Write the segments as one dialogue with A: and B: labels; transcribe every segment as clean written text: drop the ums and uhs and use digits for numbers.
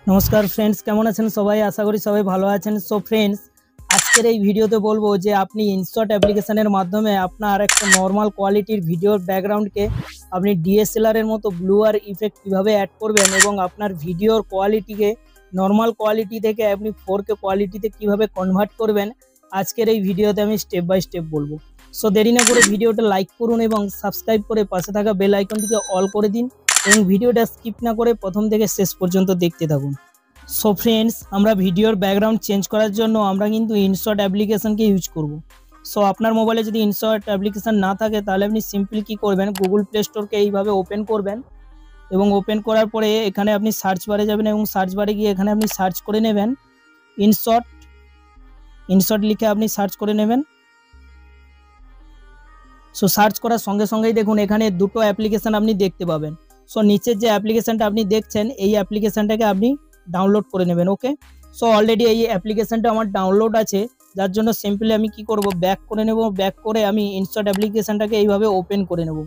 A: नमस्कार फ्रेंड्स केमन आছেন সবাই আশা করি সবাই ভালো আছেন। সো ফ্রেন্ডস আজকের এই ভিডিওতে বলবো যে আপনি ইনশট অ্যাপ্লিকেশনের মাধ্যমে আপনার একটা নরমাল কোয়ালিটির ভিডিওর ব্যাকগ্রাউন্ডকে আপনি ডিএসএলআর এর মতো ব্লুয়ার ইফেক্ট কিভাবে অ্যাড করবেন এবং আপনার ভিডিওর কোয়ালিটিকে নরমাল কোয়ালিটি থেকে আপনি 4K কোয়ালিটিতে কিভাবে কনভার্ট করবেন আজকের এই ভিডিওতে আমি স্টেপ বাই স্টেপ বলবো। সো দেরি না করে ভিডিওটা লাইক করুন এবং সাবস্ক্রাইব করে পাশে থাকা বেল আইকনটিকে অল করে দিন এবং ভিডিওটা স্কিপ না করে প্রথম থেকে শেষ পর্যন্ত দেখতে থাকুন। সো ফ্রেন্ডস আমরা ভিডিওর ব্যাকগ্রাউন্ড চেঞ্জ করার জন্য আমরা কিন্তু ইনশট অ্যাপ্লিকেশনকে ইউজ করব। সো আপনার মোবাইলে যদি ইনশট অ্যাপ্লিকেশন না থাকে তাহলে আপনি সিম্পলি কি করবেন, গুগল প্লে স্টোরকে এইভাবে ওপেন করবেন এবং ওপেন করার পরে এখানে আপনি সার্চ বারে যাবেন এবং সার্চ বারে গিয়ে এখানে আপনি সার্চ করে নেবেন ইনশট লিখে আপনি সার্চ করে নেবেন। সো সার্চ করার সঙ্গে সঙ্গেই দেখুন এখানে দুটো অ্যাপ্লিকেশন আপনি দেখতে পাবেন। সো নিচের যে অ্যাপ্লিকেশনটা আপনি দেখছেন এই অ্যাপ্লিকেশনটাকে আপনি ডাউনলোড করে নেবেন। ওকে, সো অলরেডি এই অ্যাপ্লিকেশনটা আমার ডাউনলোড আছে, যার জন্য সিম্পলি আমি কি করব, ব্যাক করে নেব। ব্যাক করে আমি ইনশট অ্যাপ্লিকেশনটাকে এইভাবে ওপেন করে নেব।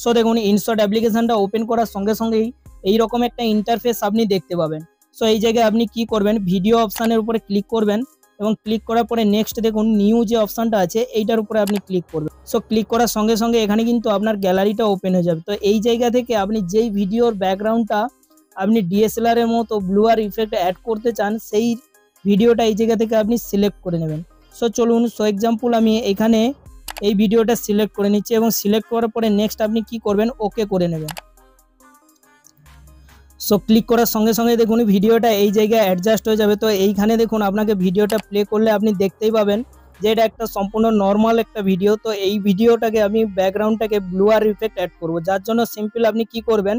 A: সো দেখুন ইনশট অ্যাপ্লিকেশনটা ওপেন করার সঙ্গে সঙ্গেই এইরকম একটা ইন্টারফেস আপনি দেখতে পাবেন। সো এই জায়গায় আপনি কি করবেন, ভিডিও অপশানের উপরে ক্লিক করবেন এবং ক্লিক করার পরে নেক্সট দেখুন নিউ যে অপশানটা আছে এইটার উপরে আপনি ক্লিক করবেন। সো ক্লিক করার সঙ্গে সঙ্গে এখানে কিন্তু আপনার গ্যালারিটা ওপেন হয়ে যাবে। তো এই জায়গা থেকে আপনি যেই ভিডিওর ব্যাকগ্রাউন্ডটা আপনি ডিএসএলআর এর মতো ব্লুয়ার ইফেক্ট অ্যাড করতে চান সেই ভিডিওটা এই জায়গা থেকে আপনি সিলেক্ট করে নেবেন। সো চলুন, সো এক্সাম্পল আমি এখানে এই ভিডিওটা সিলেক্ট করে নিচ্ছি এবং সিলেক্ট করার পরে নেক্সট আপনি কি করবেন, ওকে করে নেবেন। সো ক্লিক করার সঙ্গে সঙ্গে দেখুন ভিডিওটা এই জায়গায় অ্যাডজাস্ট হয়ে যাবে। তো এইখানে দেখুন আপনাকে ভিডিওটা প্লে করলে আপনি দেখতেই পাবেন যে এটা একটা সম্পূর্ণ নর্মাল একটা ভিডিও। তো এই ভিডিওটাকে আমি ব্যাকগ্রাউন্ডটাকে ব্লুয়ার ইফেক্ট অ্যাড করব, যার জন্য সিম্পল আপনি কি করবেন,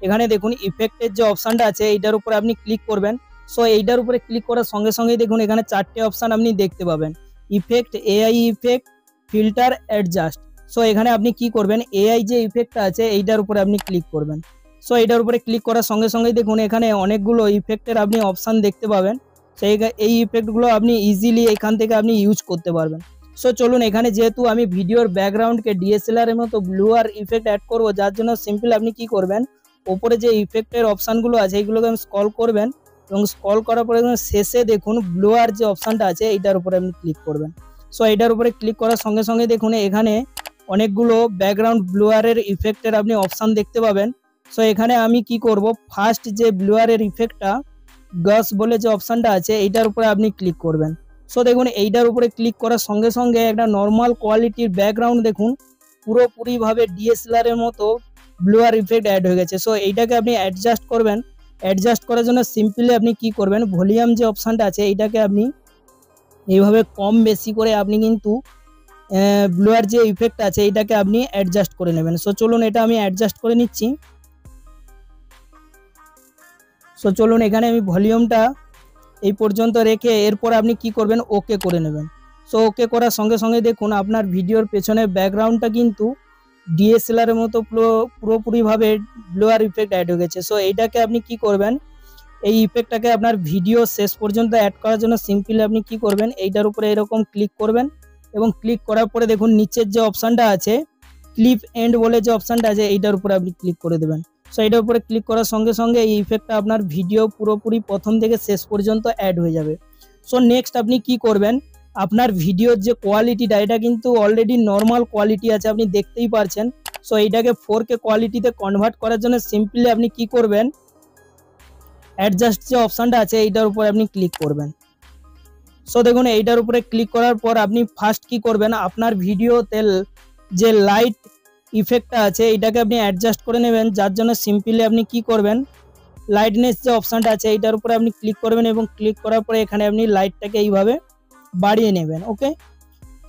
A: এখানে দেখুন ইফেক্টের যে অপশানটা আছে এইটার উপরে আপনি ক্লিক করবেন। সো এইটার উপরে ক্লিক করার সঙ্গে সঙ্গেই দেখুন এখানে চারটে অপশান আপনি দেখতে পাবেন, effect, AI effect, filter, adjust. So এখানে আপনি কি করবেন, এআই যে ইফেক্টটা আছে এইটার উপরে আপনি ক্লিক করবেন। সো এইটার উপরে ক্লিক করার সঙ্গে সঙ্গেই দেখুন এখানে অনেকগুলো ইফেক্টের আপনি অপশান দেখতে পাবেন। সেই এই ইফেক্টগুলো আপনি ইজিলি এখান থেকে আপনি ইউজ করতে পারবেন। সো চলুন, এখানে যেহেতু আমি ভিডিওর ব্যাকগ্রাউন্ডকে ডিএসএলআর এর মতো ব্লুয়ার ইফেক্ট অ্যাড করবো, যার জন্য সিম্পল আপনি কি করবেন, ওপরে যে ইফেক্টের অপশানগুলো আছে এইগুলোকে আমি স্ক্রল করবেন এবং স্ক্রল করার পরে শেষে দেখুন ব্লুয়ার যে অপশানটা আছে এইটার উপরে আপনি ক্লিক করবেন। সো এইটার উপরে ক্লিক করার সঙ্গে সঙ্গে দেখুন এখানে অনেকগুলো ব্যাকগ্রাউন্ড ব্লুয়ারের ইফেক্টের আপনি অপশান দেখতে পাবেন। সো এখানে আমি কি করব, ফার্স্ট যে ব্লুয়ারের ইফেক্টটা গাস বলে যে অপশানটা আছে এইটার উপরে আপনি ক্লিক করবেন। সো দেখুন এইটার উপরে ক্লিক করার সঙ্গে সঙ্গে একটা নর্মাল কোয়ালিটির ব্যাকগ্রাউন্ড দেখুন পুরোপুরিভাবে ডিএসএলআর এর মতো ব্লুয়ার ইফেক্ট অ্যাড হয়ে গেছে। সো এইটাকে আপনি অ্যাডজাস্ট করবেন। অ্যাডজাস্ট করার জন্য সিম্পলি আপনি কি করবেন, ভলিউম যে অপশানটা আছে এইটাকে আপনি এইভাবে কম বেশি করে আপনি কিন্তু ব্লুয়ার যে ইফেক্ট আছে এইটাকে আপনি অ্যাডজাস্ট করে নেবেন। সো চলুন এটা আমি অ্যাডজাস্ট করে নিচ্ছি। সো চলুন এখানে আমি ভলিউমটা এই পর্যন্ত রেখে এরপর আপনি কি করবেন, ওকে করে নেবেন। সো ওকে করার সঙ্গে সঙ্গে দেখুন আপনার ভিডিওর পেছনে ব্যাকগ্রাউন্ডটা কিন্তু ডিএসএলআর এর মতো পুরোপুরিভাবে ব্লুয়ার ইফেক্ট অ্যাড হয়ে গেছে। সো এইটাকে আপনি কি করবেন, এই ইফেক্টটাকে আপনার ভিডিও শেষ পর্যন্ত অ্যাড করার জন্য সিম্পলি আপনি কি করবেন, এইটার উপরে এরকম ক্লিক করবেন এবং ক্লিক করার পরে দেখুন নিচের যে অপশানটা আছে ক্লিপ এন্ড বলে যে অপশানটা আছে এইটার উপরে আপনি ক্লিক করে দেবেন। সো এটার উপরে ক্লিক করার সঙ্গে সঙ্গে এই ইফেক্টটা আপনার ভিডিও পুরোপুরি প্রথম থেকে শেষ পর্যন্ত অ্যাড হয়ে যাবে। সো নেক্সট আপনি কি করবেন, আপনার ভিডিওর যে কোয়ালিটিটা এটা কিন্তু অলরেডি নর্মাল কোয়ালিটি আছে, আপনি দেখতেই পারছেন। সো এইটাকে 4K কোয়ালিটিতে কনভার্ট করার জন্য সিম্পলি আপনি কি করবেন, অ্যাডজাস্ট যে অপশানটা আছে এইটার উপরে আপনি ক্লিক করবেন। সো দেখুন এইটার উপরে ক্লিক করার পর আপনি ফার্স্ট কি করবেন, আপনার ভিডিওতে যে লাইট ইফেক্টটা আছে এটাকে আপনি অ্যাডজাস্ট করে নেবেন, যার জন্য সিম্পলি আপনি কি করবেন, লাইটনেস যে অপশানটা আছে এইটার উপরে আপনি ক্লিক করবেন এবং ক্লিক করার পরে এখানে আপনি লাইটটাকে এইভাবে বাড়িয়ে নেবেন। ওকে,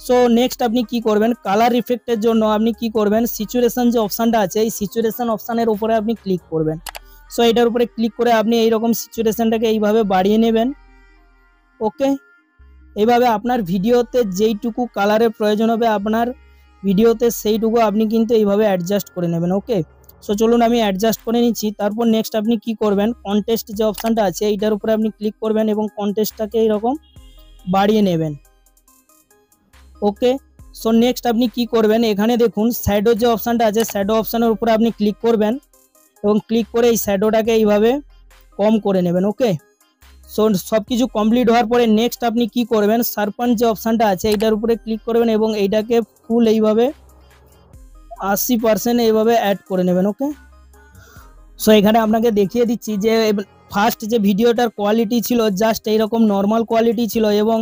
A: সো নেক্সট আপনি কি করবেন, কালার ইফেক্টের জন্য আপনি কি করবেন, সিচুয়েশন যে অপশানটা আছে এই সিচুয়েশন অপশানের উপরে আপনি ক্লিক করবেন। সো এটার উপরে ক্লিক করে আপনি এইরকম সিচুয়েশনটাকে এইভাবে বাড়িয়ে নেবেন। ওকে, এইভাবে আপনার ভিডিওতে যেইটুকু কালারের প্রয়োজন হবে আপনার ভিডিওতে সেইটুকু আপনি কিন্তু এইভাবে অ্যাডজাস্ট করে নেবেন। ওকে, সো চলুন আমি অ্যাডজাস্ট করে নিচ্ছি। তারপর নেক্সট আপনি কি করবেন, কন্টেস্ট যে অপশানটা আছে এইটার উপরে আপনি ক্লিক করবেন এবং কন্টেস্টটাকে এইরকম বাড়িয়ে নেবেন। ওকে, সো নেক্সট আপনি কি করবেন, এখানে দেখুন শ্যাডো যে অপশানটা আছে শ্যাডো অপশানের উপরে আপনি ক্লিক করবেন এবং ক্লিক করে এই শ্যাডোটাকে এইভাবে কম করে নেবেন। ওকে, সো সব কিছু কমপ্লিট হওয়ার পরে নেক্সট আপনি কি করবেন, শার্পন যে অপশানটা আছে এইটার উপরে ক্লিক করবেন এবং এইটাকে ফুল এইভাবে 80% এইভাবে অ্যাড করে নেবেন। ওকে, সো এখানে আপনাকে দেখিয়ে দিচ্ছি যে ফার্স্ট যে ভিডিওটার কোয়ালিটি ছিল জাস্ট এইরকম নর্মাল কোয়ালিটি ছিল এবং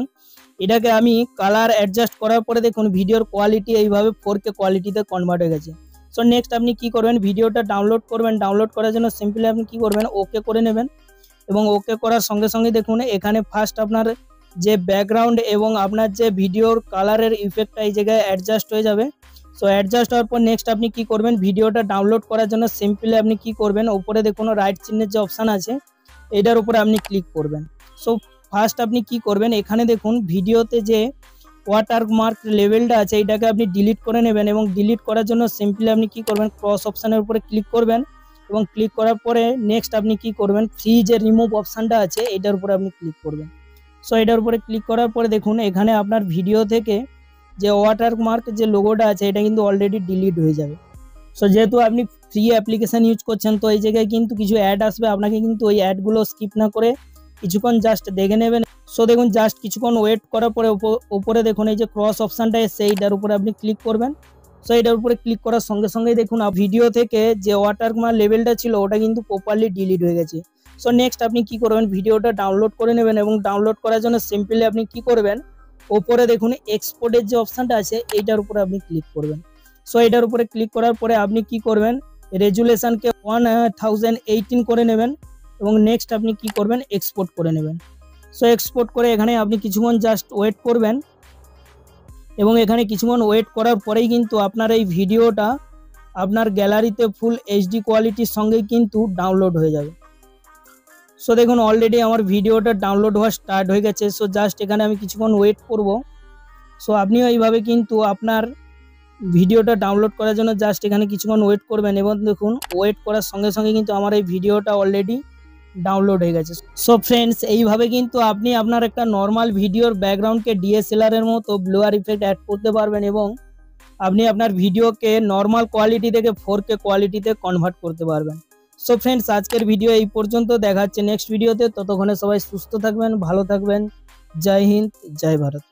A: এটাকে আমি কালার অ্যাডজাস্ট করার পরে দেখুন ভিডিওর কোয়ালিটি এইভাবে 4K কোয়ালিটিতে কনভার্ট হয়ে গেছে। সো নেক্সট আপনি কি করবেন, ভিডিওটা ডাউনলোড করবেন। ডাউনলোড করার জন্য সিম্পলি আপনি কি করবেন, ওকে করে নেবেন এবং ওকে করার সঙ্গে সঙ্গে দেখুন এখানে ফার্স্ট আপনার যে ব্যাকগ্রাউন্ড এবং আপনার যে ভিডিওর কালারের ইফেক্টটা এই জায়গায় অ্যাডজাস্ট হয়ে যাবে। সো অ্যাডজাস্ট হওয়ার পর নেক্সট আপনি কি করবেন, ভিডিওটা ডাউনলোড করার জন্য সিম্পলি আপনি কি করবেন, উপরে দেখুন রাইট চিহ্নের যে অপশান আছে এটার উপরে আপনি ক্লিক করবেন। সো ফার্স্ট আপনি কি করবেন, এখানে দেখুন ভিডিওতে যে ওয়াটারমার্ক লেভেলটা আছে এইটাকে আপনি ডিলিট করে নেবেন এবং ডিলিট করার জন্য সিম্পলি আপনি কি করবেন, ক্রস অপশানের উপরে ক্লিক করবেন এবং ক্লিক করার পরে নেক্সট আপনি কি করবেন, ফ্রি যে রিমুভ অপশানটা আছে এটার উপরে আপনি ক্লিক করবেন। সো এটার উপরে ক্লিক করার পরে দেখুন এখানে আপনার ভিডিও থেকে যে ওয়াটারমার্ক যে লোগোটা আছে এটা কিন্তু অলরেডি ডিলিট হয়ে যাবে। সো যেহেতু আপনি ফ্রি অ্যাপ্লিকেশান ইউজ করছেন তো এই জায়গায় কিন্তু কিছু অ্যাড আসবে, আপনাকে কিন্তু ওই অ্যাডগুলো স্কিপ না করে কিছুক্ষণ জাস্ট দেখে নেবেন। সো দেখুন জাস্ট কিছুক্ষণ ওয়েট করার পরে উপরে দেখুন এই যে ক্রস অপশানটা এসছে এইটার উপরে আপনি ক্লিক করবেন। সো এটার উপরে ক্লিক করার সঙ্গে সঙ্গেই দেখুন ভিডিও থেকে যে ওয়াটারমার্ক লেভেলটা ছিল ওটা কিন্তু প্রপারলি ডিলিট হয়ে গেছে। সো নেক্সট আপনি কি করবেন, ভিডিওটা ডাউনলোড করে নেবেন এবং ডাউনলোড করার জন্য সিম্পলি আপনি কি করবেন, ওপরে দেখুন এক্সপোর্টের যে অপশানটা আছে এইটার উপরে আপনি ক্লিক করবেন। সো এটার উপরে ক্লিক করার পরে আপনি কি করবেন, রেজুলেশনকে 1018 করে নেবেন এবং নেক্সট আপনি কি করবেন, এক্সপোর্ট করে নেবেন। সো এক্সপোর্ট করে এখানে আপনি কিছুক্ষণ জাস্ট ওয়েট করবেন এবং এখানে কিছুক্ষণ ওয়েট করার পরেই কিন্তু আপনার এই ভিডিওটা আপনার গ্যালারিতে ফুল এইচডি কোয়ালিটির সঙ্গেই কিন্তু ডাউনলোড হয়ে যাবে। সো দেখুন অলরেডি আমার ভিডিওটা ডাউনলোড হওয়া স্টার্ট হয়ে গেছে। সো জাস্ট এখানে আমি কিছুক্ষণ ওয়েট করব। সো আপনিও এইভাবে কিন্তু আপনার ভিডিওটা ডাউনলোড করার জন্য জাস্ট এখানে কিছুক্ষণ ওয়েট করবেন এবং দেখুন ওয়েট করার সঙ্গে সঙ্গে কিন্তু আমার এই ভিডিওটা অলরেডি ডাউনলোড হয়ে গেছে। সো ফ্রেন্ডস এইভাবে কিন্তু আপনি আপনার একটা নর্মাল ভিডিওর ব্যাকগ্রাউন্ডকে ডিএসএলআরের মতো ব্লুয়ার ইফেক্ট অ্যাড করতে পারবেন এবং আপনি আপনার ভিডিওকে নর্মাল কোয়ালিটি থেকে 4K কোয়ালিটিতে কনভার্ট করতে পারবেন। সো ফ্রেন্ডস আজকের ভিডিও এই পর্যন্ত, দেখা হচ্ছে নেক্সট ভিডিওতে। ততক্ষণে সবাই সুস্থ থাকবেন, ভালো থাকবেন। জয় হিন্দ, জয় ভারত।